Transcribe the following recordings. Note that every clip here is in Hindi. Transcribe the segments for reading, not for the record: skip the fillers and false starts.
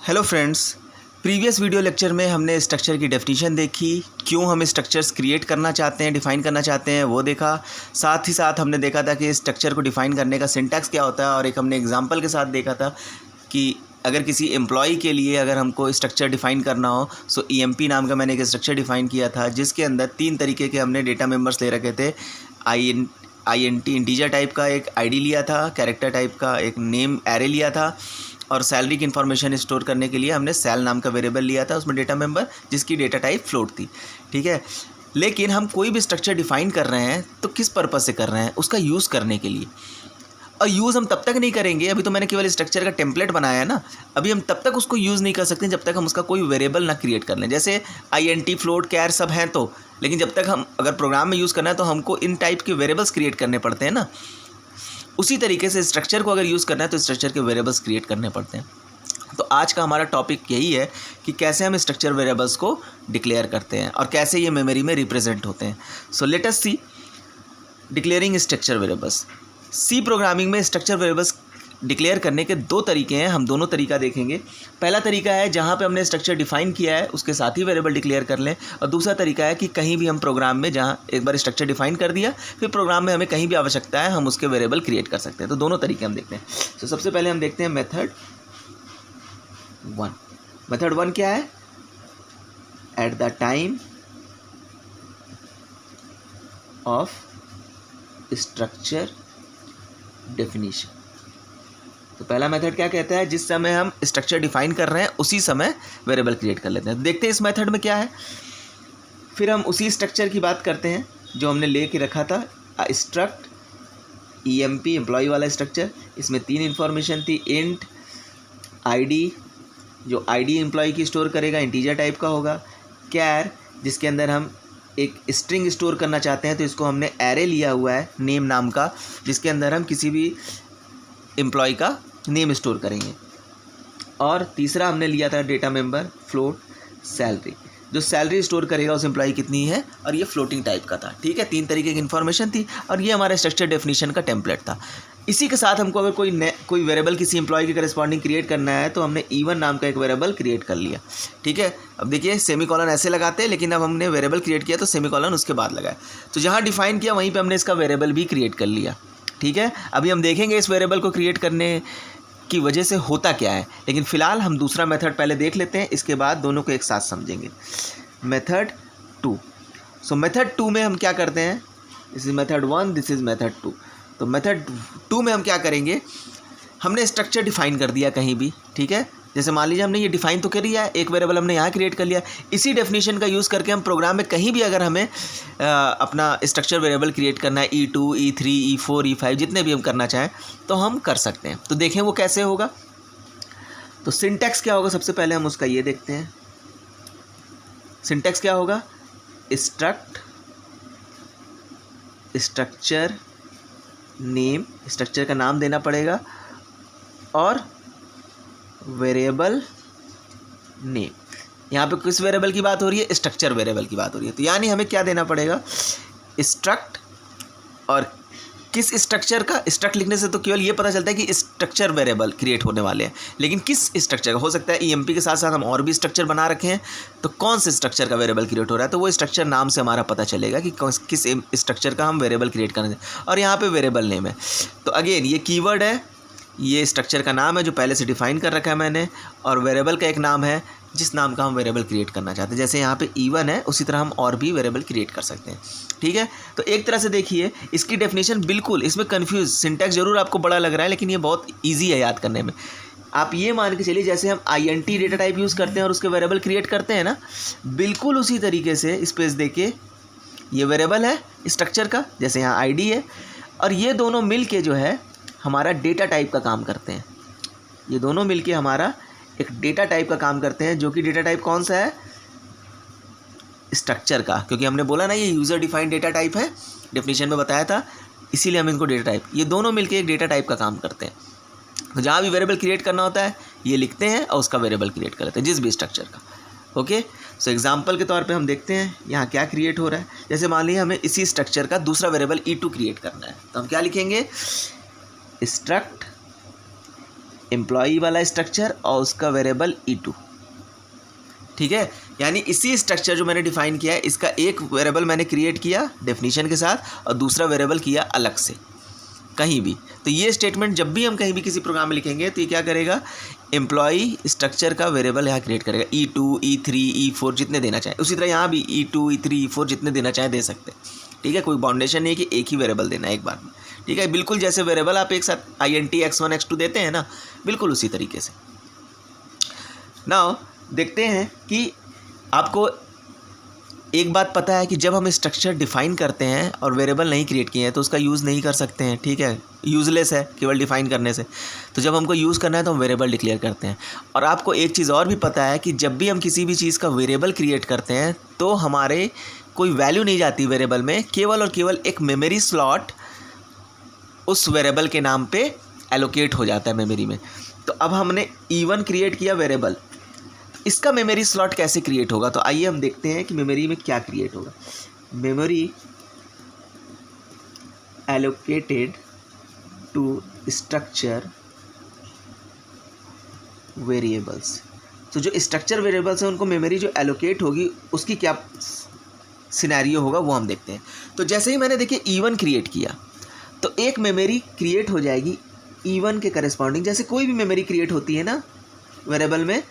Hello friends, previous video lecture में हमने स्ट्रक्चर की डेफिनेशन देखी, क्यों हम स्ट्रक्चर्स क्रिएट करना चाहते हैं, डिफ़ाइन करना चाहते हैं वो देखा। साथ ही साथ हमने देखा था कि स्ट्रक्चर को डिफ़ाइन करने का सिंटैक्स क्या होता है, और एक हमने एग्जांपल के साथ देखा था कि अगर किसी एम्प्लॉय के लिए अगर हमको स्ट्रक्चर डिफ़ाइन करना हो सो ईएमपी नाम का मैंने एक स्ट्रक्चर डिफ़ाइन किया था, जिसके अंदर 3 तरीके के हमने डेटा मेम्बर्स ले रखे थे। INT इंटीजर टाइप का एक आईडी लिया था, कैरेक्टर टाइप का एक नेम एरे लिया था, और सैलरी की इन्फॉर्मेशन स्टोर करने के लिए हमने सेल नाम का वेरिएबल लिया था, उसमें डेटा मेंबर जिसकी डेटा टाइप फ्लोट थी। ठीक है, लेकिन हम कोई भी स्ट्रक्चर डिफ़ाइन कर रहे हैं तो किस पर्पज़ से कर रहे हैं, उसका यूज़ करने के लिए। और यूज़ हम तब तक नहीं करेंगे, अभी तो मैंने केवल स्ट्रक्चर का टेम्पलेट बनाया है ना, अभी हम तब तक उसको यूज़ नहीं कर सकते जब तक हम उसका कोई वेरिएबल ना क्रिएट कर लें। जैसे INT फ्लोट कैर सब हैं तो, लेकिन जब तक हम अगर प्रोग्राम में यूज़ करना है तो हमको इन टाइप के वेरिएबल्स क्रिएट करने पड़ते हैं ना। उसी तरीके से स्ट्रक्चर को अगर यूज़ करना है तो स्ट्रक्चर के वेरिएबल्स क्रिएट करने पड़ते हैं। तो आज का हमारा टॉपिक यही है कि कैसे हम स्ट्रक्चर वेरिएबल्स को डिक्लेयर करते हैं और कैसे ये मेमोरी में रिप्रेजेंट होते हैं। So let us see declaring structure variables. C programming में स्ट्रक्चर वेरिएबल्स डिक्लेयर करने के 2 तरीके हैं, हम दोनों तरीका देखेंगे। पहला तरीका है जहाँ पे हमने स्ट्रक्चर डिफाइन किया है उसके साथ ही वेरिएबल डिक्लेयर कर लें, और दूसरा तरीका है कि कहीं भी हम प्रोग्राम में जहाँ एक बार स्ट्रक्चर डिफाइन कर दिया फिर प्रोग्राम में हमें कहीं भी आवश्यकता है हम उसके वेरिएबल क्रिएट कर सकते हैं। तो दोनों तरीके हम देखते हैं। तो सबसे पहले हम देखते हैं मेथड 1। मेथड 1 क्या है? At the time of structure definition. तो पहला मेथड क्या कहता है? जिस समय हम स्ट्रक्चर डिफाइन कर रहे हैं उसी समय वेरिएबल क्रिएट कर लेते हैं। देखते हैं इस मेथड में क्या है। फिर हम उसी स्ट्रक्चर की बात करते हैं जो हमने ले के रखा था, स्ट्रक्ट EMP एम्प्लॉय वाला स्ट्रक्चर। इसमें 3 इन्फॉर्मेशन थी। इंट ID, जो ID एम्प्लॉय की स्टोर करेगा, इंटीजर टाइप का होगा। कैर, जिसके अंदर हम एक स्ट्रिंग स्टोर करना चाहते हैं तो इसको हमने एरे लिया हुआ है नेम नाम का, जिसके अंदर हम किसी भी एम्प्लॉय का नेम स्टोर करेंगे। और तीसरा हमने लिया था डेटा मेंबर फ्लोट सैलरी, जो सैलरी स्टोर करेगा उस एम्प्लॉय कितनी है, और ये फ्लोटिंग टाइप का था। ठीक है, 3 तरीके की इन्फॉर्मेशन थी और ये हमारा स्ट्रक्चर डेफिनेशन का टेम्पलेट था। इसी के साथ हमको अगर कोई वेरिएबल किसी एम्प्लॉय के करस्पॉन्डिंग क्रिएट करना है तो हमने E1 नाम का एक वेरिएबल क्रिएट कर लिया। ठीक है, अब देखिए सेमीकोलन ऐसे लगाते हैं, लेकिन अब हमने वेरिएबल क्रिएट किया तो सेमीकोलन उसके बाद लगाया। तो जहाँ डिफाइन किया वहीं पर हमने इसका वेरिएबल भी क्रिएट कर लिया। ठीक है, अभी हम देखेंगे इस वेरिएबल को क्रिएट करने की वजह से होता क्या है, लेकिन फ़िलहाल हम दूसरा मेथड पहले देख लेते हैं, इसके बाद दोनों को एक साथ समझेंगे। मेथड 2। सो मेथड 2 में हम क्या करते हैं? This is method 1, this is method 2। तो मेथड 2 में हम क्या करेंगे? हमने स्ट्रक्चर डिफाइन कर दिया कहीं भी। ठीक है, जैसे मान लीजिए हमने ये डिफाइन तो कर लिया है, एक वेरिएबल हमने यहाँ क्रिएट कर लिया। इसी डेफिनेशन का यूज़ करके हम प्रोग्राम में कहीं भी अगर हमें अपना स्ट्रक्चर वेरिएबल क्रिएट करना है, E2, E3, E4, E5 जितने भी हम करना चाहें तो हम कर सकते हैं। तो देखें वो कैसे होगा। तो सिंटैक्स क्या होगा? सबसे पहले हम उसका ये देखते हैं। सिंटैक्स क्या होगा? स्ट्रक्ट स्ट्रक्चर नेम, स्ट्रक्चर का नाम देना पड़ेगा, और वेरिएबल नेम। यहाँ पे किस वेरिएबल की बात हो रही है? स्ट्रक्चर वेरिएबल की बात हो रही है। तो यानी हमें क्या देना पड़ेगा? स्ट्रक्ट, और किस स्ट्रक्चर का? स्ट्रक्ट लिखने से तो केवल ये पता चलता है कि स्ट्रक्चर वेरिएबल क्रिएट होने वाले हैं, लेकिन किस स्ट्रक्चर का? हो सकता है EMP के साथ साथ हम और भी स्ट्रक्चर बना रखे हैं, तो कौन से स्ट्रक्चर का वेरिएबल क्रिएट हो रहा है, तो वो स्ट्रक्चर नाम से हमारा पता चलेगा कि किस स्ट्रक्चर का हम वेरिएबल क्रिएट करेंगे। और यहाँ पे वेरिएबल नेम है, तो अगेन ये कीवर्ड है, ये स्ट्रक्चर का नाम है जो पहले से डिफाइन कर रखा है मैंने, और वेरिएबल का एक नाम है जिस नाम का हम वेरिएबल क्रिएट करना चाहते हैं। जैसे यहाँ पे E1 है, उसी तरह हम और भी वेरिएबल क्रिएट कर सकते हैं। ठीक है, तो एक तरह से देखिए इसकी डेफिनेशन बिल्कुल, इसमें कन्फ्यूज सिंटैक्स जरूर आपको बड़ा लग रहा है, लेकिन ये बहुत ईजी है याद करने में। आप ये मान के चलिए जैसे हम INT डेटा टाइप यूज़ करते हैं और उसके वेरिएबल क्रिएट करते हैं ना, बिल्कुल उसी तरीके से स्पेस दे के ये वेरिएबल है स्ट्रक्चर का, जैसे यहाँ ID है, और ये दोनों मिल के जो है हमारा डेटा टाइप का काम करते हैं। ये दोनों मिलके हमारा एक डेटा टाइप का काम करते हैं, जो कि डेटा टाइप कौन सा है? स्ट्रक्चर का, क्योंकि हमने बोला ना ये यूज़र डिफाइंड डेटा टाइप है, डेफिनेशन में बताया था, इसीलिए हम इनको डेटा टाइप, ये दोनों मिलके एक डेटा टाइप का काम करते हैं। तो जहाँ भी वेरिएबल क्रिएट करना होता है ये लिखते हैं और उसका वेरिएबल क्रिएट कर लेते हैं जिस भी स्ट्रक्चर का। ओके, सो एग्जाम्पल के तौर पे हम देखते हैं यहाँ क्या क्रिएट हो रहा है। जैसे मान लीजिए हमें इसी स्ट्रक्चर का दूसरा वेरिएबल E2 क्रिएट करना है, तो हम क्या लिखेंगे? स्ट्रक्ट एम्प्लॉई वाला स्ट्रक्चर और उसका वेरिएबल E2, ठीक है। यानी इसी स्ट्रक्चर जो मैंने डिफाइन किया है, इसका एक वेरिएबल मैंने क्रिएट किया डेफिनेशन के साथ और दूसरा वेरिएबल किया अलग से कहीं भी। तो ये स्टेटमेंट जब भी हम कहीं भी किसी प्रोग्राम में लिखेंगे तो ये क्या करेगा, एम्प्लॉई स्ट्रक्चर का वेरिएबल यहाँ क्रिएट करेगा, E2, E3, E4 जितने देना चाहे। उसी तरह यहाँ भी E2, E3, E4 जितने देना चाहे दे सकते हैं, ठीक है। कोई बाउंडेशन नहीं है कि एक ही वेरिएबल देना है एक बार में, ठीक है। बिल्कुल जैसे वेरिएबल आप एक साथ INT x1 x2 देते हैं ना, बिल्कुल उसी तरीके से। नाउ देखते हैं कि आपको एक बात पता है कि जब हम स्ट्रक्चर डिफाइन करते हैं और वेरिएबल नहीं क्रिएट किए हैं तो उसका यूज़ नहीं कर सकते हैं, ठीक है। यूज़लेस है केवल डिफाइन करने से। तो जब हमको यूज़ करना है तो हम वेरिएबल डिक्लेयर करते हैं। और आपको एक चीज़ और भी पता है कि जब भी हम किसी भी चीज़ का वेरिएबल क्रिएट करते हैं तो हमारे कोई वैल्यू नहीं जाती वेरिएबल में, केवल और केवल एक मेमोरी स्लॉट उस वेरिएबल के नाम पे एलोकेट हो जाता है मेमोरी में। तो अब हमने E1 क्रिएट किया वेरिएबल, इसका मेमोरी स्लॉट कैसे क्रिएट होगा, तो आइए हम देखते हैं कि मेमोरी में क्या क्रिएट होगा। Memory allocated to structure variables. तो जो स्ट्रक्चर वेरिएबल्स हैं उनको मेमोरी जो एलोकेट होगी उसकी क्या सिनेरियो होगा वो हम देखते हैं। तो जैसे ही मैंने देखिए E1 क्रिएट किया तो एक मेमोरी क्रिएट हो जाएगी E1 के करस्पॉन्डिंग। जैसे कोई भी मेमोरी क्रिएट होती है ना वेरिएबल में,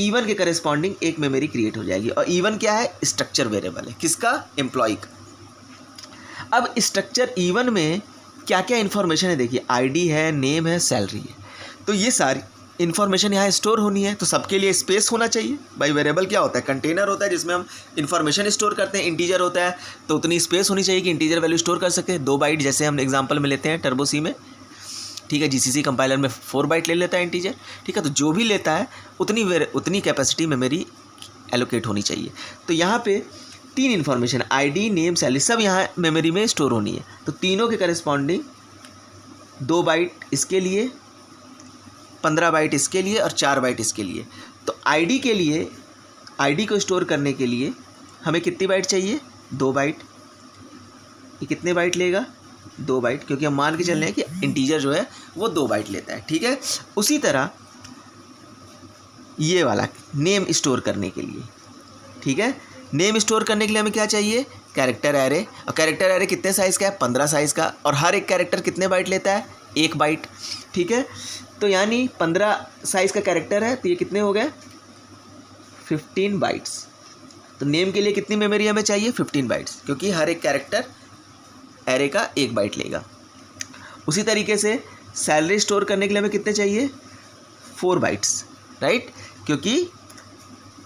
E1 के करस्पॉन्डिंग एक मेमोरी क्रिएट हो जाएगी। और E1 क्या है, स्ट्रक्चर वेरिएबल है, किसका, एम्प्लॉय का। अब स्ट्रक्चर E1 में क्या क्या इन्फॉर्मेशन है देखिए, ID है, नेम है, सैलरी है। तो ये सारी इन्फॉर्मेशन यहाँ स्टोर होनी है, तो सबके लिए स्पेस होना चाहिए भाई। वेरिएबल क्या होता है, कंटेनर होता है जिसमें हम इन्फॉर्मेशन स्टोर करते हैं। इंटीजर होता है तो उतनी स्पेस होनी चाहिए कि इंटीजर वैल्यू स्टोर कर सके। 2 बाइट जैसे हम एग्जांपल में लेते हैं टर्बो सी में, ठीक है। GCC कंपाइलर में 4 बाइट ले लेता है इंटीजर, ठीक है। तो जो भी लेता है उतनी कैपेसिटी मेमोरी एलोकेट होनी चाहिए। तो यहाँ पे 3 इन्फॉर्मेशन ID, नेम, सैलरी सब यहाँ मेमोरी में स्टोर होनी है। तो तीनों के करस्पॉन्डिंग 2 बाइट इसके लिए, 15 बाइट इसके लिए और 4 बाइट इसके लिए। तो ID के लिए, ID को स्टोर करने के लिए हमें कितनी बाइट चाहिए, 2 बाइट। ये कितने बाइट लेगा, 2 बाइट, क्योंकि हम मान के चल रहे हैं कि इंटीजर जो है वो 2 बाइट लेता है, ठीक है। उसी तरह ये वाला नेम स्टोर करने के लिए, ठीक है। नेम स्टोर करने के लिए हमें क्या चाहिए, कैरेक्टर एरे। और कैरेक्टर एरे कितने साइज़ का है, 15 साइज़ का। और हर एक कैरेक्टर कितने बाइट लेता है, 1 बाइट, ठीक है। तो यानी 15 साइज़ का कैरेक्टर है तो ये कितने हो गए, 15 बाइट्स। तो नेम के लिए कितनी मेमोरी हमें चाहिए, 15 बाइट्स, क्योंकि हर एक कैरेक्टर एरे का 1 बाइट लेगा। उसी तरीके से सैलरी स्टोर करने के लिए हमें कितने चाहिए, 4 बाइट्स, राइट, क्योंकि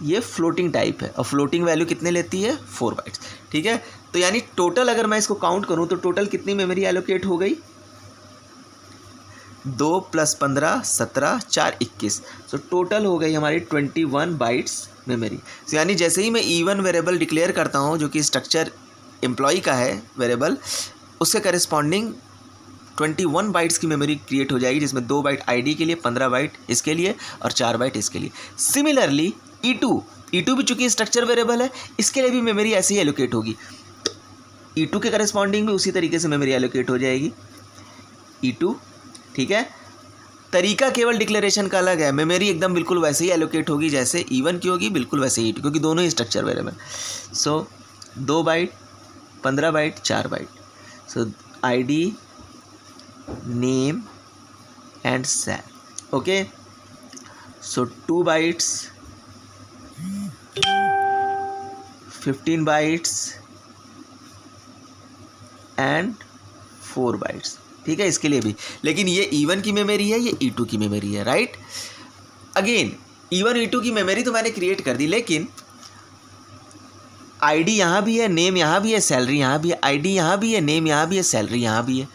ये फ्लोटिंग टाइप है और फ्लोटिंग वैल्यू कितने लेती है, 4 बाइट्स, ठीक है। तो यानी टोटल अगर मैं इसको काउंट करूं तो टोटल कितनी मेमोरी एलोकेट हो गई, 2 + 15 17 4 21। तो टोटल हो गई हमारी 21 बाइट्स मेमोरी। तो यानी जैसे ही मैं E1 वेरिएबल डिक्लेयर करता हूँ जो कि स्ट्रक्चर एम्प्लॉय का है वेरिएबल, उससे करस्पॉन्डिंग 21 बाइट्स की मेमोरी क्रिएट हो जाएगी, जिसमें 2 बाइट ID के लिए, 15 बाइट इसके लिए और 4 बाइट इसके लिए। सिमिलरली E2 भी चूंकि स्ट्रक्चर वेरिएबल है, इसके लिए भी मेमोरी ऐसे ही एलोकेट होगी। E2 के करस्पॉन्डिंग भी उसी तरीके से मेमोरी एलोकेट हो जाएगी E2, ठीक है। तरीका केवल डिक्लेरेशन का अलग है, मेमोरी एकदम बिल्कुल वैसे ही एलोकेट होगी जैसे E1 की होगी, बिल्कुल वैसे ही E2, क्योंकि दोनों ही structure variable. So 2 byte, 15 byte, 4 byte. So ID, name and sal, okay. So 2 bytes, 15 bytes and 4 bytes, ठीक है, इसके लिए भी। लेकिन ये E1 की मेमोरी है, ये E2 की मेमोरी है, राइट। अगेन E1 E2 की मेमोरी तो मैंने क्रिएट कर दी, लेकिन ID यहाँ भी है, नेम यहाँ भी है, सैलरी यहाँ भी है। ID यहाँ भी है, नेम यहाँ भी है, सैलरी यहाँ भी है।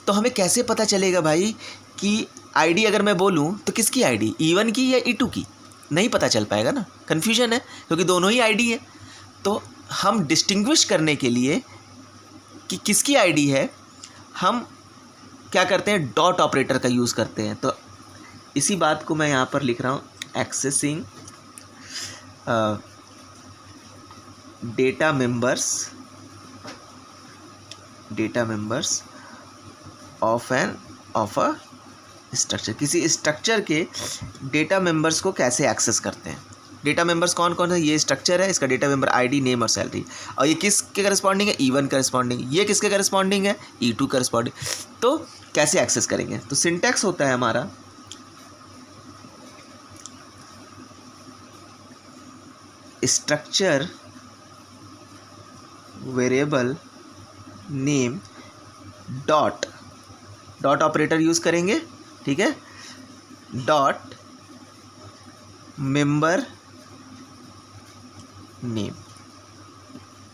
तो हमें कैसे पता चलेगा भाई कि ID अगर मैं बोलूँ तो किसकी ID, E1 की या E2 की, नहीं पता चल पाएगा ना, कन्फ्यूजन है, क्योंकि दोनों ही ID है। तो हम डिस्टिंग्विश करने के लिए कि किसकी ID है, हम क्या करते हैं, डॉट ऑपरेटर का यूज़ करते हैं। तो इसी बात को मैं यहाँ पर लिख रहा हूँ, accessing data members of a structure, किसी स्ट्रक्चर के डेटा मेंबर्स को कैसे एक्सेस करते हैं। डेटा मेंबर्स कौन कौन है, ये स्ट्रक्चर है, इसका डेटा मेंबर आईडी, नेम और सैलरी, और ये किसके करस्पॉन्डिंग है, E1 करस्पॉन्डिंग, ये किसके करस्पॉन्डिंग है, E2 करस्पॉन्डिंग। तो कैसे एक्सेस करेंगे, तो सिंटैक्स होता है हमारा structure variable name dot operator use करेंगे, ठीक है, डॉट मेंबर नेम,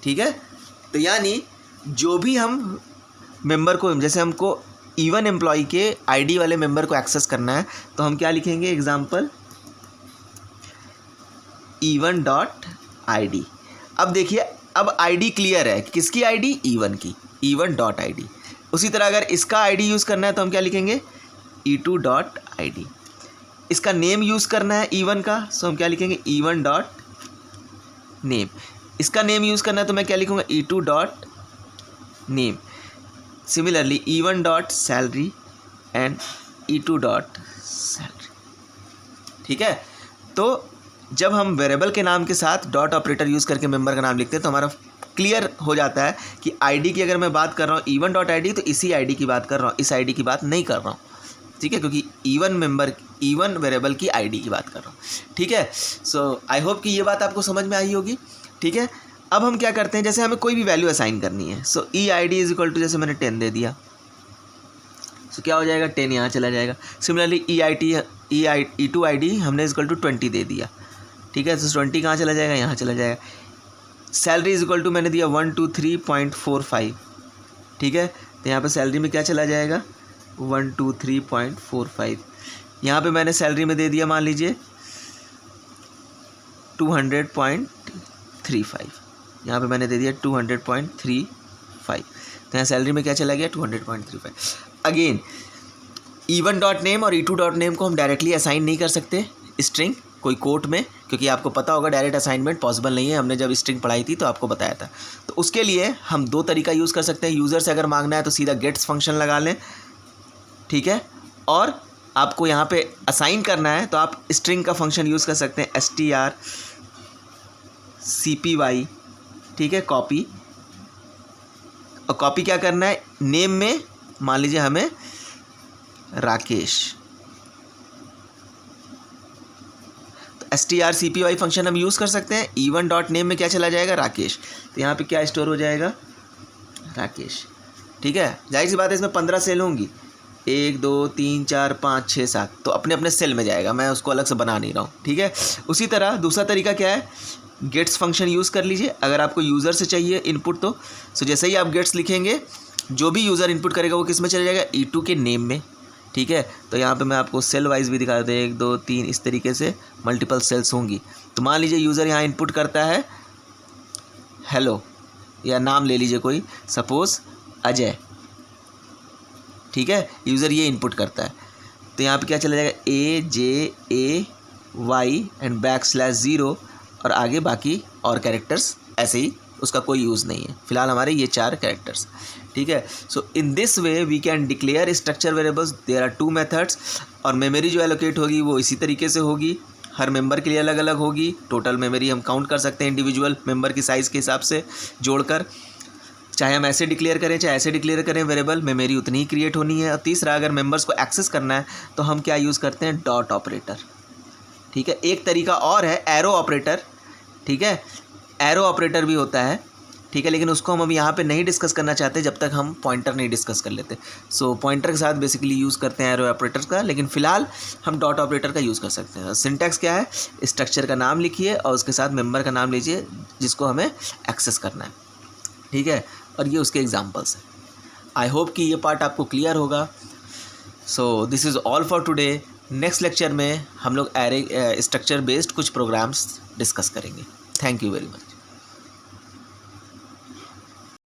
ठीक है। तो यानी जो भी हम मेंबर को, जैसे हमको E1 एम्प्लॉय के आईडी वाले मेंबर को एक्सेस करना है, तो हम क्या लिखेंगे, एग्जांपल E1 डॉट ID। अब देखिए, अब आईडी क्लियर है, किसकी आईडी, E1 की, E1 डॉट ID। उसी तरह अगर इसका आईडी यूज़ करना है तो हम क्या लिखेंगे, E2 डॉट ID। इसका नेम यूज़ करना है E1 का, तो हम क्या लिखेंगे, E1 डॉट नेम। इसका नेम यूज़ करना है तो मैं क्या लिखूँगा, E2 dot name. Similarly E1 dot salary and E2 dot salary, ठीक है। तो जब हम वेरिएबल के नाम के साथ डॉट ऑपरेटर यूज़ करके मेंबर का नाम लिखते हैं तो हमारा क्लियर हो जाता है कि आईडी की अगर मैं बात कर रहा हूँ E1 डॉट ID, तो इसी आईडी की बात कर रहा हूँ, इस आईडी की बात नहीं कर रहा हूँ, ठीक है, क्योंकि E1 वेरिएबल की आईडी की बात कर रहा हूँ, ठीक है। सो आई होप कि ये बात आपको समझ में आई होगी, ठीक है। अब हम क्या करते हैं, जैसे हमें कोई भी वैल्यू असाइन करनी है, सो EID इज इक्वल टू, जैसे मैंने 10 दे दिया, सो क्या हो जाएगा, 10 यहाँ चला जाएगा। सिमिलरली E2 ID हमने इक्वल टू 20 दे दिया, ठीक है, तो 20 कहाँ चला जाएगा, यहाँ चला जाएगा। सैलरी इज इक्वल टू मैंने दिया 123.45, ठीक है, तो यहाँ पे सैलरी में क्या चला जाएगा, 123.45। यहाँ पे मैंने सैलरी में दे दिया, मान लीजिए 200.35, यहाँ पे मैंने दे दिया 200.35, तो यहाँ सैलरी में क्या चला गया, 200.35। अगेन E1 डॉट नेम और E2 डॉट नेम को हम डायरेक्टली असाइन नहीं कर सकते स्ट्रिंग कोई कोट में, क्योंकि आपको पता होगा डायरेक्ट असाइनमेंट पॉसिबल नहीं है, हमने जब स्ट्रिंग पढ़ाई थी तो आपको बताया था। तो उसके लिए हम दो तरीका यूज़ कर सकते हैं। यूज़र से अगर मांगना है तो सीधा गेट्स फंक्शन लगा लें, ठीक है, और आपको यहाँ पे असाइन करना है तो आप स्ट्रिंग का फंक्शन यूज़ कर सकते हैं, strcpy, ठीक है, कॉपी। और कॉपी क्या करना है, नेम में मान लीजिए हमें राकेश, तो strcpy फंक्शन हम यूज़ कर सकते हैं। E1 डॉट नेम में क्या चला जाएगा, राकेश, तो यहाँ पे क्या स्टोर हो जाएगा, राकेश, ठीक है। जाहिर सी बात है इसमें 15 सेल होंगी, 1 2 3 4 5 6 7, तो अपने अपने सेल में जाएगा, मैं उसको अलग से बना नहीं रहा हूँ, ठीक है। उसी तरह दूसरा तरीका क्या है, गेट्स फंक्शन यूज़ कर लीजिए। अगर आपको यूज़र से चाहिए इनपुट तो जैसे ही आप गेट्स लिखेंगे, जो भी यूज़र इनपुट करेगा वो किस में चला जाएगा, E2 के नेम में, ठीक है। तो यहाँ पे मैं आपको सेल वाइज भी दिखा देता हूँ, 1 2 3 इस तरीके से मल्टीपल सेल्स होंगी। तो मान लीजिए यूज़र यहाँ इनपुट करता है हेलो, या नाम ले लीजिए कोई, सपोज़ अजय, ठीक है, यूज़र ये इनपुट करता है, तो यहाँ पे क्या चला जाएगा, AJAY एंड \0 और आगे बाकी और कैरेक्टर्स ऐसे ही, उसका कोई यूज़ नहीं है, फिलहाल हमारे ये 4 कैरेक्टर्स, ठीक है। So in this way we can declare structure variables. There are 2 methods, और मेमोरी जो एलोकेट होगी वो इसी तरीके से होगी, हर मेंबर के लिए अलग अलग होगी। टोटल मेमोरी हम काउंट कर सकते हैं इंडिविजुअल मेंबर की साइज़ के हिसाब से जोड़कर, चाहे हम ऐसे डिक्लेयर करें चाहे ऐसे डिक्लेयर करें वेरिएबल, मेमोरी उतनी ही क्रिएट होनी है। और तीसरा, अगर मेंबर्स को एक्सेस करना है तो हम क्या यूज़ करते हैं, डॉट ऑपरेटर, ठीक है। एक तरीका और है एरो ऑपरेटर, ठीक है, एरो ऑपरेटर भी होता है, ठीक है, लेकिन उसको हम अभी यहाँ पे नहीं डिस्कस करना चाहते जब तक हम पॉइंटर नहीं डिस्कस कर लेते। सो पॉइंटर के साथ बेसिकली यूज़ करते हैं एरो ऑपरेटर्स का, लेकिन फ़िलहाल हम डॉट ऑपरेटर का यूज़ कर सकते हैं। सिंटैक्स क्या है, स्ट्रक्चर का नाम लिखिए और उसके साथ मेंबर का नाम लीजिए जिसको हमें एक्सेस करना है, ठीक है, और ये उसके एग्जाम्पल्स हैं। आई होप कि ये पार्ट आपको क्लियर होगा। So this is all for today. Next lecture में हम लोग एरे स्ट्रक्चर बेस्ड कुछ प्रोग्राम्स डिस्कस करेंगे। Thank you very much.